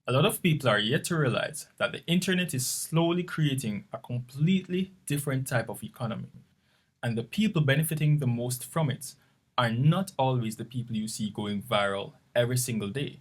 A lot of people are yet to realize that the internet is slowly creating a completely different type of economy, and the people benefiting the most from it are not always the people you see going viral every single day.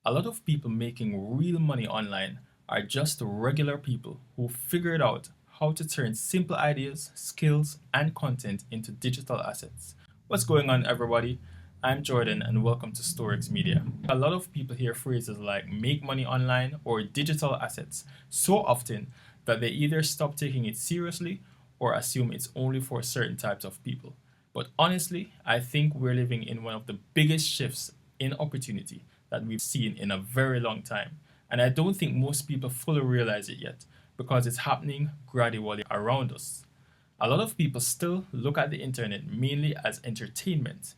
A lot of people making real money online are just regular people who figured out how to turn simple ideas, skills, and content into digital assets. What's going on, everybody? I'm Jordan, and welcome to Storexx Media. A lot of people hear phrases like make money online or digital assets so often that they either stop taking it seriously or assume it's only for certain types of people. But honestly, I think we're living in one of the biggest shifts in opportunity that we've seen in a very long time. And I don't think most people fully realize it yet because it's happening gradually around us. A lot of people still look at the internet mainly as entertainment.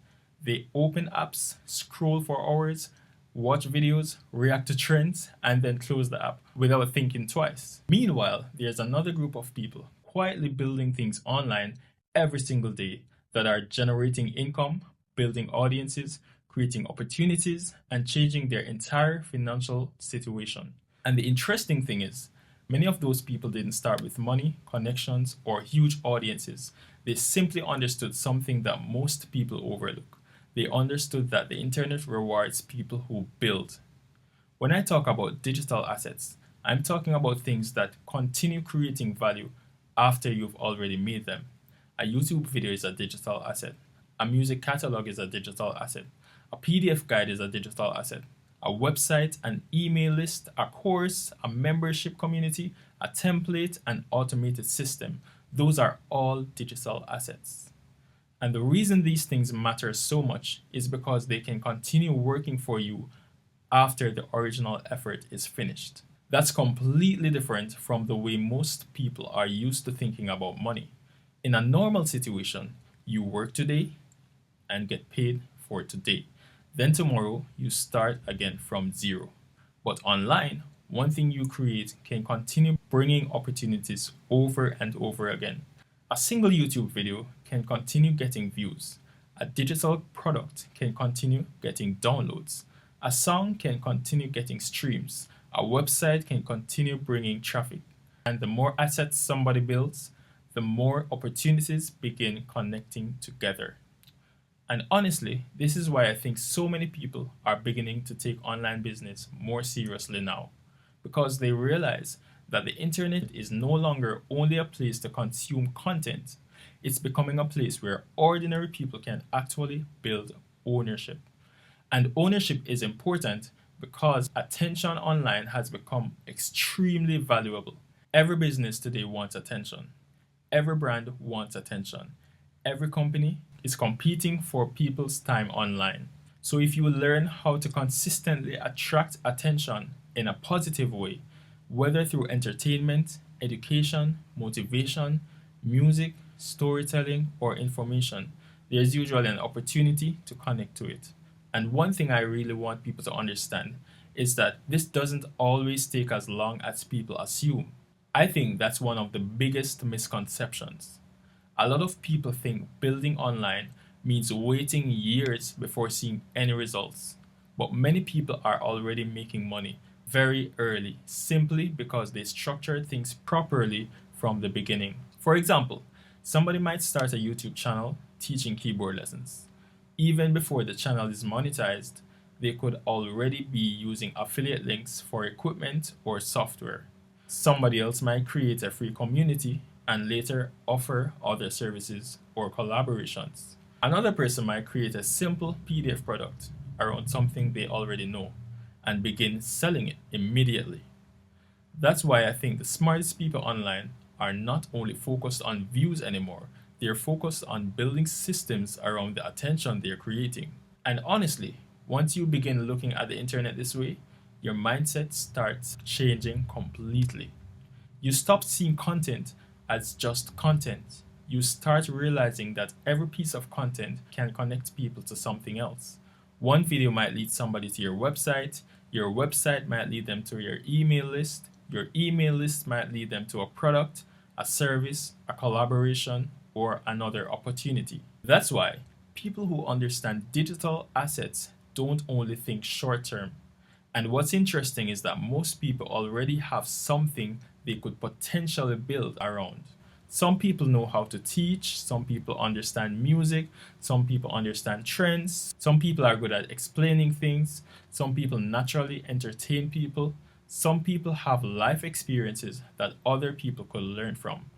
They open apps, scroll for hours, watch videos, react to trends, and then close the app without thinking twice. Meanwhile, there's another group of people quietly building things online every single day that are generating income, building audiences, creating opportunities, and changing their entire financial situation. And the interesting thing is, many of those people didn't start with money, connections, or huge audiences. They simply understood something that most people overlook. They understood that the internet rewards people who build. When I talk about digital assets, I'm talking about things that continue creating value after you've already made them. A YouTube video is a digital asset. A music catalog is a digital asset. A PDF guide is a digital asset. A website, an email list, a course, a membership community, a template, an automated system. Those are all digital assets. And the reason these things matter so much is because they can continue working for you after the original effort is finished. That's completely different from the way most people are used to thinking about money. In a normal situation, you work today and get paid for today. Then tomorrow, you start again from zero. But online, one thing you create can continue bringing opportunities over and over again. A single YouTube video can continue getting views. A digital product can continue getting downloads. A song can continue getting streams. A website can continue bringing traffic. And the more assets somebody builds, the more opportunities begin connecting together. And honestly, this is why I think so many people are beginning to take online business more seriously now, because they realize that the internet is no longer only a place to consume content, it's becoming a place where ordinary people can actually build ownership. And ownership is important because attention online has become extremely valuable. Every business today wants attention. Every brand wants attention. Every company is competing for people's time online. So if you learn how to consistently attract attention in a positive way, whether through entertainment, education, motivation, music, storytelling, or information, there's usually an opportunity to connect to it. And one thing I really want people to understand is that this doesn't always take as long as people assume. I think that's one of the biggest misconceptions. A lot of people think building online means waiting years before seeing any results. But many people are already making money very early simply because they structured things properly from the beginning. For example, somebody might start a YouTube channel teaching keyboard lessons. Even before the channel is monetized, they could already be using affiliate links for equipment or software. Somebody else might create a free community and later offer other services or collaborations. Another person might create a simple PDF product around something they already know and begin selling it immediately. That's why I think the smartest people online are not only focused on views anymore, they're focused on building systems around the attention they're creating. And honestly, once you begin looking at the internet this way, your mindset starts changing completely. You stop seeing content as just content. You start realizing that every piece of content can connect people to something else. One video might lead somebody to your website might lead them to your email list might lead them to a product, a service, a collaboration, or another opportunity. That's why people who understand digital assets don't only think short term, And what's interesting is that most people already have something they could potentially build around. Some people know how to teach, some people understand music, some people understand trends, some people are good at explaining things, some people naturally entertain people, some people have life experiences that other people could learn from.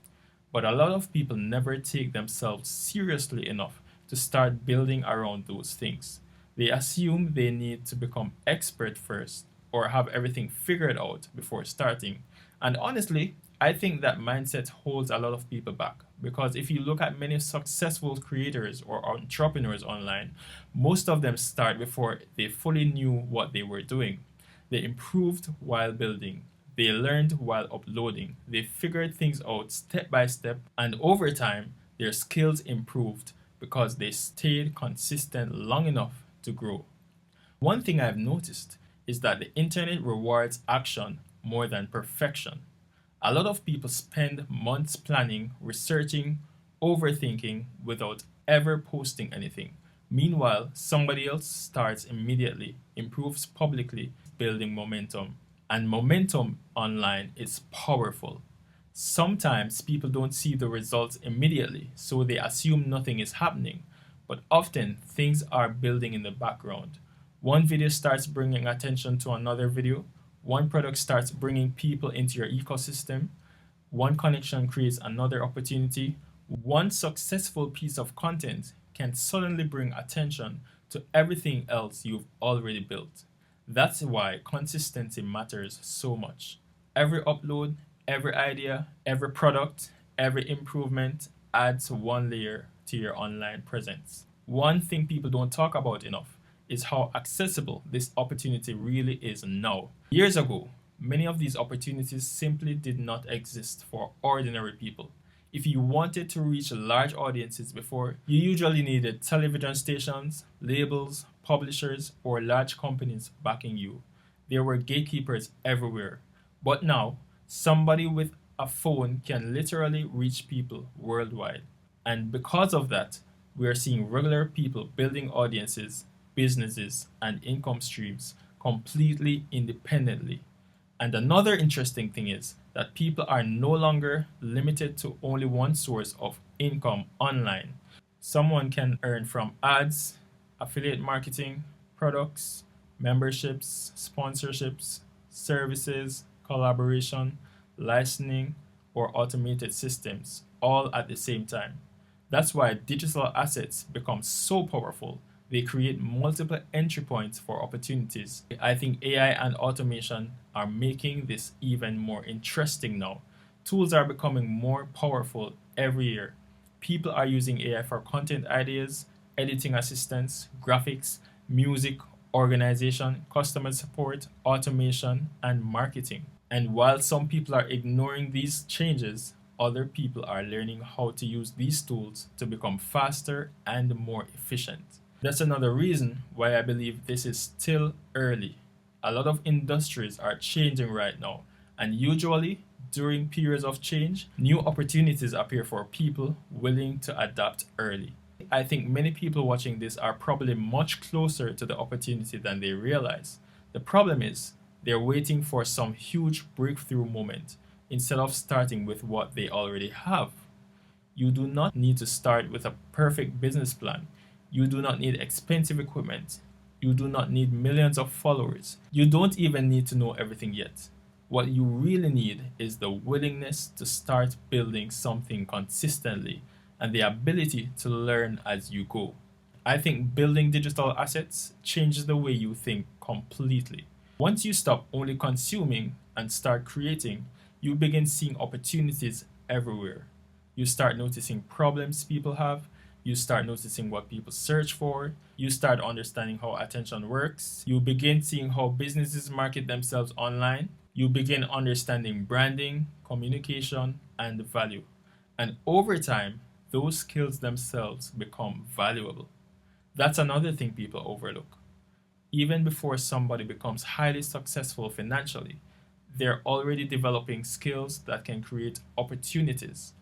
But a lot of people never take themselves seriously enough to start building around those things. They assume they need to become expert first or have everything figured out before starting. And honestly, I think that mindset holds a lot of people back because if you look at many successful creators or entrepreneurs online, most of them start before they fully knew what they were doing. They improved while building. They learned while uploading. They figured things out step by step, and over time, their skills improved because they stayed consistent long enough to grow. One thing I've noticed is that the internet rewards action more than perfection. A lot of people spend months planning, researching, overthinking without ever posting anything. Meanwhile, somebody else starts immediately, improves publicly, building momentum. And momentum online is powerful. Sometimes people don't see the results immediately, so they assume nothing is happening. But often things are building in the background. One video starts bringing attention to another video, one product starts bringing people into your ecosystem, one connection creates another opportunity, one successful piece of content can suddenly bring attention to everything else you've already built. That's why consistency matters so much. Every upload, every idea, every product, every improvement adds one layer to your online presence. One thing people don't talk about enough is how accessible this opportunity really is now. Years ago, many of these opportunities simply did not exist for ordinary people. If you wanted to reach large audiences before, you usually needed television stations, labels, publishers, or large companies backing you. There were gatekeepers everywhere. But now, somebody with a phone can literally reach people worldwide. And because of that, we are seeing regular people building audiences, businesses, and income streams completely independently. And another interesting thing is that people are no longer limited to only one source of income online. Someone can earn from ads, affiliate marketing, products, memberships, sponsorships, services, collaboration, licensing, or automated systems all at the same time. That's why digital assets become so powerful. They create multiple entry points for opportunities. I think AI and automation are making this even more interesting now. Tools are becoming more powerful every year. People are using AI for content ideas, editing assistance, graphics, music, organization, customer support, automation, and marketing. And while some people are ignoring these changes, other people are learning how to use these tools to become faster and more efficient. That's another reason why I believe this is still early. A lot of industries are changing right now, and usually during periods of change, new opportunities appear for people willing to adapt early. I think many people watching this are probably much closer to the opportunity than they realize. The problem is, they're waiting for some huge breakthrough moment instead of starting with what they already have. You do not need to start with a perfect business plan. You do not need expensive equipment. You do not need millions of followers. You don't even need to know everything yet. What you really need is the willingness to start building something consistently and the ability to learn as you go. I think building digital assets changes the way you think completely. Once you stop only consuming and start creating, you begin seeing opportunities everywhere. You start noticing problems people have. You start noticing what people search for. You start understanding how attention works. You begin seeing how businesses market themselves online. You begin understanding branding, communication, and value. And over time, those skills themselves become valuable. That's another thing people overlook. Even before somebody becomes highly successful financially, they're already developing skills that can create opportunities.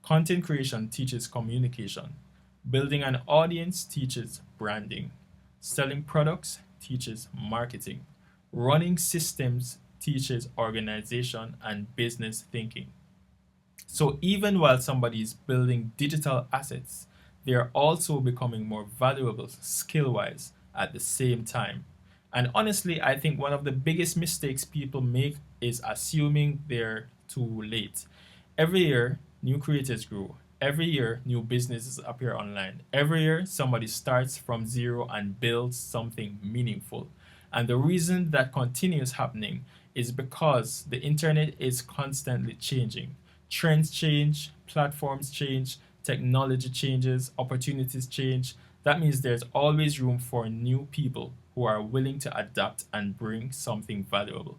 Content creation teaches communication. Building an audience teaches branding. Selling products teaches marketing. Running systems teaches organization and business thinking. So even while somebody is building digital assets, they are also becoming more valuable skill wise at the same time. And honestly, I think one of the biggest mistakes people make is assuming they're too late. Every year, new creators grow. Every year, new businesses appear online. Every year, somebody starts from zero and builds something meaningful. And the reason that continues happening is because the internet is constantly changing. Trends change, platforms change, technology changes, opportunities change. That means there's always room for new people who are willing to adapt and bring something valuable.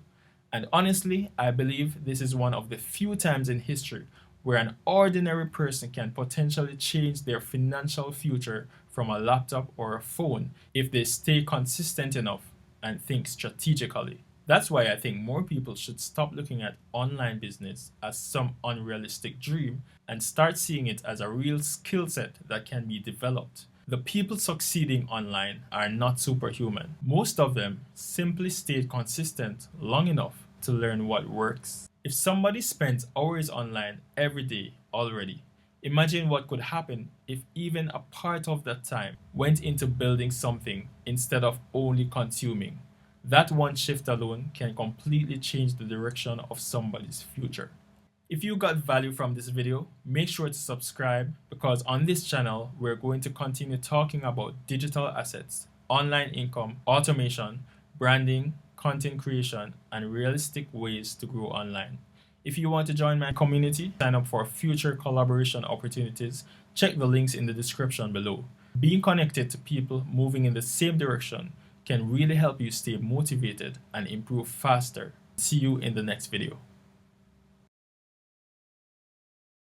And honestly, I believe this is one of the few times in history where an ordinary person can potentially change their financial future from a laptop or a phone if they stay consistent enough and think strategically. That's why I think more people should stop looking at online business as some unrealistic dream and start seeing it as a real skill set that can be developed. The people succeeding online are not superhuman. Most of them simply stayed consistent long enough to learn what works. If somebody spends hours online every day already, imagine what could happen if even a part of that time went into building something instead of only consuming. That one shift alone can completely change the direction of somebody's future. If you got value from this video, make sure to subscribe because on this channel, we're going to continue talking about digital assets, online income, automation, branding, content creation, and realistic ways to grow online. If you want to join my community, sign up for future collaboration opportunities, check the links in the description below. Being connected to people moving in the same direction can really help you stay motivated and improve faster. See you in the next video.